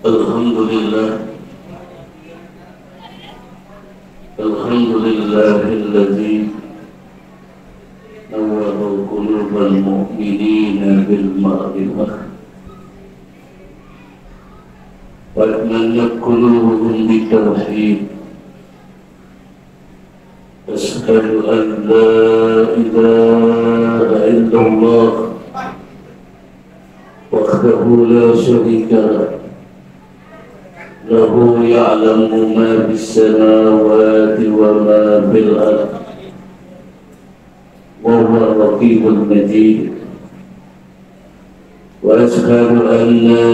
الحمد لله الذي نور قلوب المؤمنين بالمعرفة واطمأنت قلوبهم بالتوحيد. أشهد أن لا إله إلا الله وحده لا شريك له يعلم ما في السماوات وما في الأرض وهو الرقيب المجيد. وأشهد أن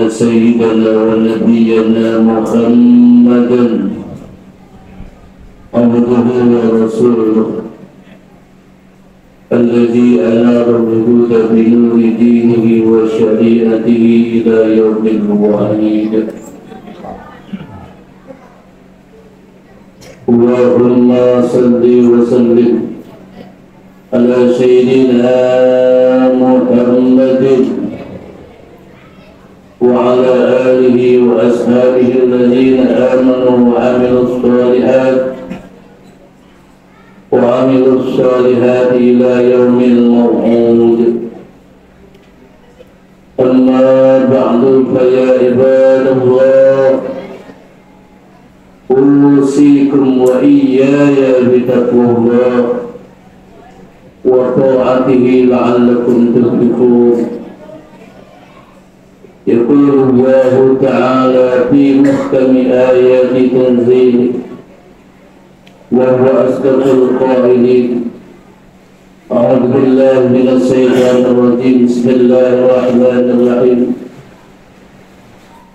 سيدنا ونبينا محمدا عبده ورسوله الذي أنار الوجود بنور دينه وشريعته إلى يوم الوعيد. اللهم صل وسلم على سيدنا محمد وعلى آله وأصحابه الذين آمنوا وعملوا الصالحات إلى يوم الموعود. أما بعد فيا عباد الله أوصيكم وإياي بتقوى الله وطاعته لعلكم تفلحون. يقول الله تعالى في محكم آيات تنزيله وهو أصدق القائلين. أعوذ بالله من الشيطان الرجيم. بسم الله الرحمن الرحيم.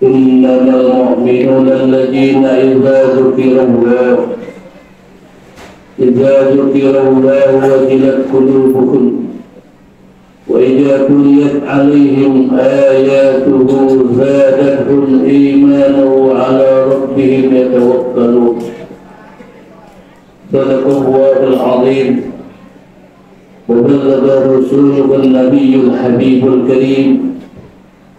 إنما المؤمنون الذين إذا ذكر الله وجلت قلوبهم وإذا تليت عليهم آياته زادتهم إيمانا وعلى ربهم يتوكلون. صدق الله العظيم وبلغ رسوله النبي الحبيب الكريم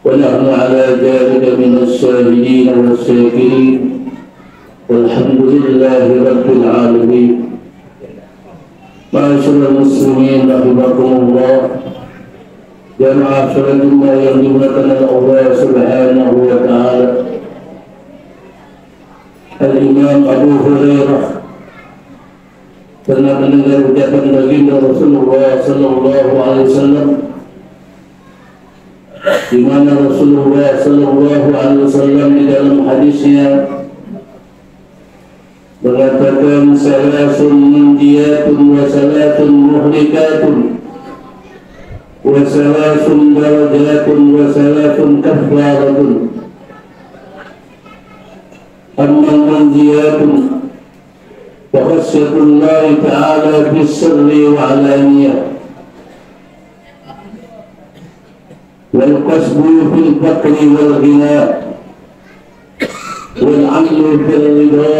ونحن على ذلك من الشاهدين والشاكرين والحمد لله رب العالمين. معاشر المسلمين رحمكم الله، jamaah salat Jumat yang dimuliakan oleh Allah Subhanahu wa taala. Al-Imam Abu Hurairah pernah mendengar ucapan baginda Rasulullah sallallahu alaihi wasallam, di mana Rasulullah sallallahu alaihi wasallam di dalam hadisnya mengatakan salasun munjiyatun wa salatun muhlikatun wa salasun darajatun wa salatun kafaratun. Amma munjiyatun wa khasyatullahi ta'ala bis-sirri wa alaniyah wal qasbu fil faqri wal ghina wal 'amlu fil ridha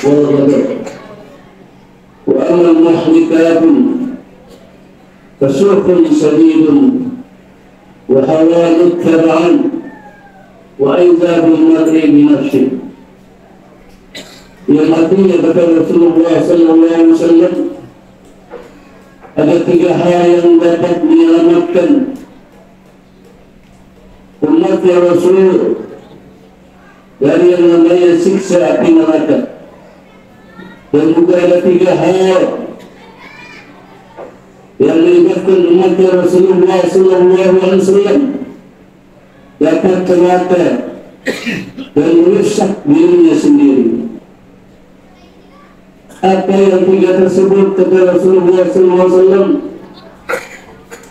wal ghadab. Wa amma al-muhlikatun فسوق شديد وحوال تبعا وعذاب المرء بنفسه. Yang artinya kata Rasulullah sallallahu alaihi wasallam, ada tiga hal yang dapat menyelamatkan umat ya Rasul dari yang namanya siksa api neraka. Dan juga ada tiga hal yang melibatkan umat Rasulullah sallallahu alaihi wasallam dapat celaka dan merusak dirinya sendiri. Apa yang tiga tersebut kata Rasulullah sallallahu alaihi wasallam?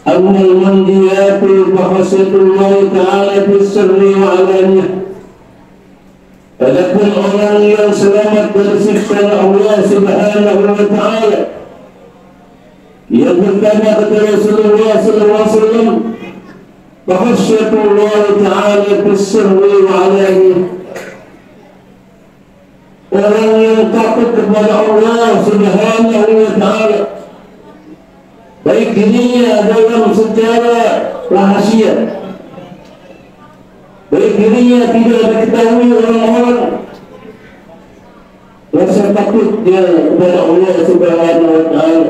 Ammal mandiyatu bahasatullah ta'ala bis-sirri wa alaniyah. Adapun orang yang selamat dari siksa Allah Subhanahu wa taala, yang pertama kata Rasulullah sallallahu alaihi wasallam, bahasatullah ta'ala bis-sirri wa alaniyah. Orang yang takut kepada Allah Subhanahu wa taala, baik dirinya dalam secara rahasia baik dirinya tidak diketahui orang-orang, rasa takut dia kepada Allah Subhanahu wa Ta'ala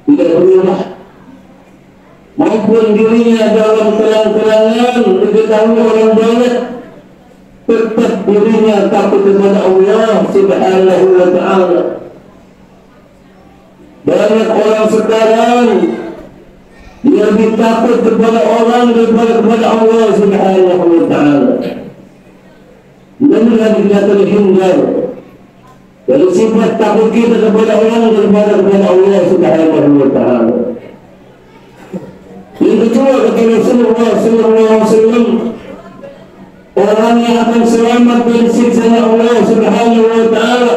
tidak berubah, maupun dirinya dalam terang-terangan diketahui orang banyak, tetap dirinya takut kepada Allah Subhanahu wa Ta'ala. Banyak orang sekarang dia lebih takut kepada orang daripada kepada Allah Subhanahu wa Ta'ala. Inilah kita terhindar dari sifat takut kita kepada orang daripada kepada Allah Subhanahu wa Ta'ala. Yang kedua, kata Rasulullah sallallahu alaihi wasallam, orang yang akan selamat dari siksanya Allah Subhanahu wa Ta'ala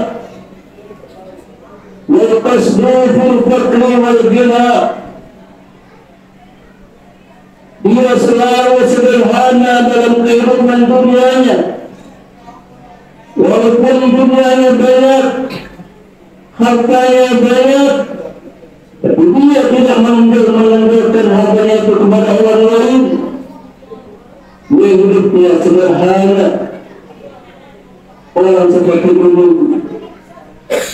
wal qasduful faqri wal ghina, dia selalu sederhana dalam kehidupan dunianya, walaupun dunianya banyak, hartanya banyak, tapi dia tidak menunjukkan hartanya itu kepada orang lain. Dia hidupnya sederhana. Orang seperti ini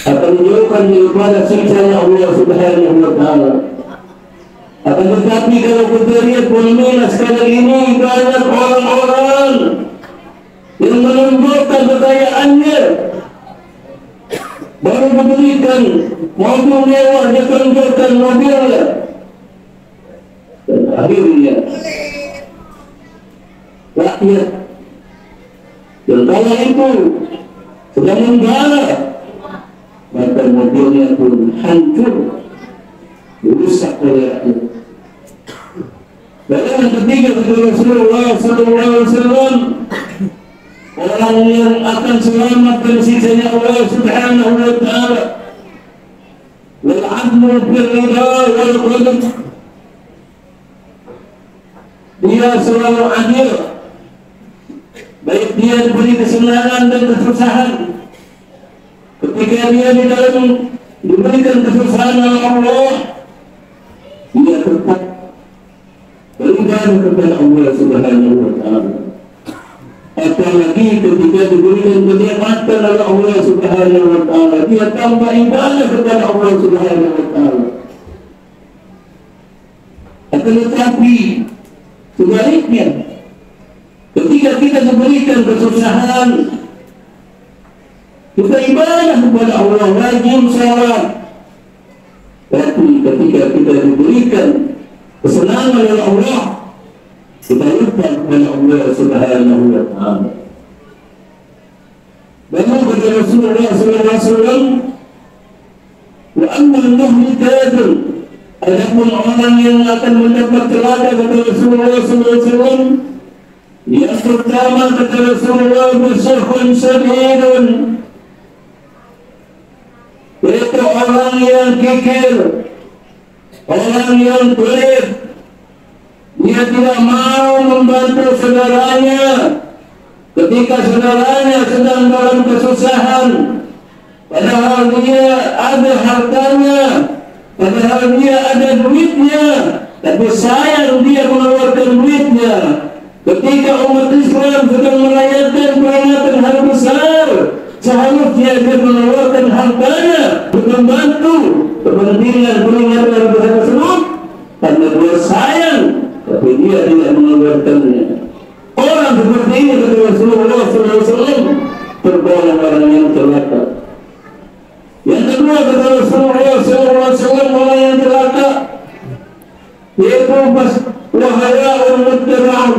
akan menjauhkan daripada siksanya Allah Subhanahu wa Ta'ala. Akan tetapi kalau kita lihat fenomena sekarang ini, banyak orang-orang yang menunjukkan kekayaannya, baru diberikan mobil mewah, dia tunjukkan mobilnya, dan akhirnya rakyat yang kaya itu sedang menggarap, maka mobilnya pun hancur, dirusak oleh rakyat. Dan yang ketiga, kata Rasulullah sallallahu alaihi wasallam, orang yang akan selamat dari siksanya Allah Subhanahu wa Ta'ala wal 'adlu fil ridha wal qadr, dia selalu adil, baik dia diberi kesenangan dan kesusahan. Ketika dia di dalam diberikan kesusahan oleh Allah, dia tetap beribadah kepada Allah Subhanahu wa Ta'ala. Apalagi ketika diberikan kenikmatan oleh Allah Subhanahu wa Ta'ala, dia tambah ibadah kepada Allah Subhanahu wa Ta'ala. Akan tetapi sebaliknya, ketika kita diberikan kesusahan, kita ibadah kepada Allah, rajin salat. Tapi ketika kita diberikan kesenangan oleh Allah, kita lupa kepada Allah Subhanahu wa Ta'ala. Baru kata Rasulullah sallallahu alaihi wasallam, wa ammal muhlikatun, adapun orang yang akan mendapat celaka, kata Rasulullah sallallahu alaihi wasallam, yang pertama kata Rasulullah, bersyukhun syadidun, yaitu orang yang kikir, orang yang pelit, dia tidak mau membantu saudaranya ketika saudaranya sedang dalam kesusahan, padahal dia ada hartanya, padahal dia ada duitnya, tapi sayang dia mengeluarkan duitnya. Ketika umat Islam sedang merayakan peringatan hari besar, seharusnya dia mengeluarkan hartanya untuk membantu kepentingan peringatan hari besar tersebut, karena dia sayang, tapi dia tidak mengeluarkannya. Orang seperti ini, kata Rasulullah SAW, tergolong orang yang celaka. Yang kedua, kata Rasulullah SAW, orang yang celaka yaitu wahaya'ul muttaba'un,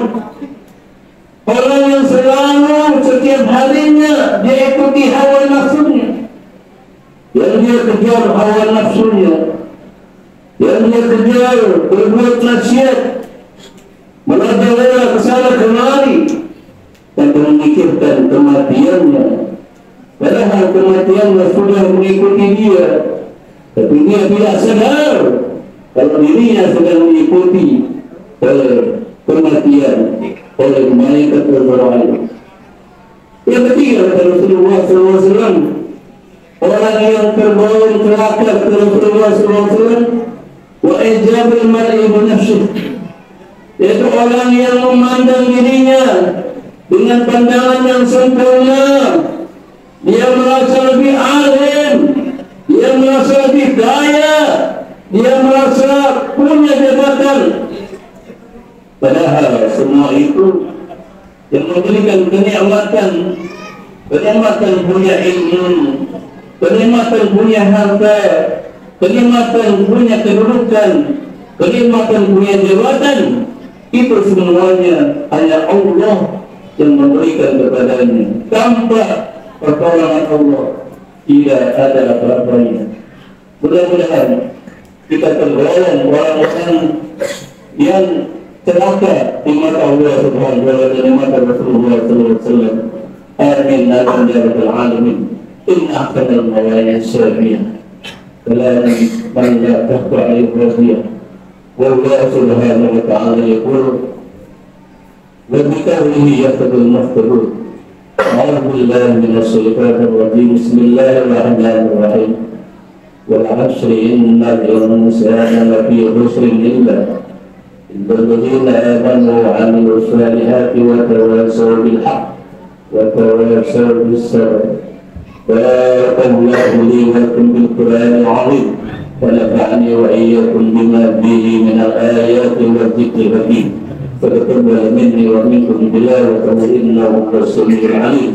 orang yang selalu setiap harinya dia ikuti hawa nafsunya, yang dia kejar hawa nafsunya, yang dia kejar berbuat maksiat, merajalela kesana kemari, dan memikirkan kematiannya. Padahal kematiannya sudah mengikuti dia, tapi dia tidak sadar kalau dirinya sedang mengikuti kematian oleh malaikat Azrail. Yang ketiga, kata Rasulullah SAW, orang yang tergolong celaka, kata Rasulullah SAW, wa ijabul mar'i bi nafsihi, yaitu orang yang memandang dirinya dengan pandangan yang sempurna. Dia merasa lebih alim, dia merasa lebih kaya, dia merasa punya jabatan. Padahal semua itu yang memberikan kenikmatan punya ilmu, kenikmatan punya harta, kenikmatan punya kedudukan, kenikmatan punya jabatan, itu semuanya hanya Allah yang memberikan kepadanya. Tanpa pertolongan Allah tidak ada apa-apanya. Mudah-mudahan kita tergolong orang-orang yang celaka di mata Allah Subhanahu wa ta'ala dan di mata Rasulullah sallallahu alaihi wasallam. Amin ya rabbal alamin. Inna ahsanal mawani syariyah kalam man la tahta alaihi radiyah. Wa Allah subhanahu wa ta'ala yaqul wa bi qawlihi yahtadul muhtadun. A'udzu billahi minasy syaithanir rajim. Bismillahirrahmanirrahim. Wal 'ashri innal insana lafi khusrin illa الذين آمنوا وعملوا الصالحات وتواصوا بالحق وتواصوا بالصبر. بارك الله لي ولكم بالقرآن العظيم ونفعني وإياكم بما فيه من الآيات والذكر الحكيم. فتقبل مني ومنكم تلاوته إنه هو السميع العليم.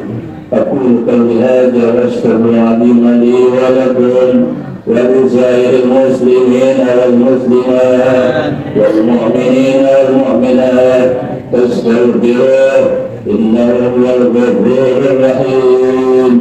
أقول قولي هذا وأستغفر العظيم لي ولكم ولسائر المسلمين والمسلمات والمؤمنين والمؤمنات فاستغفروه إنه هو الغفور الرحيم.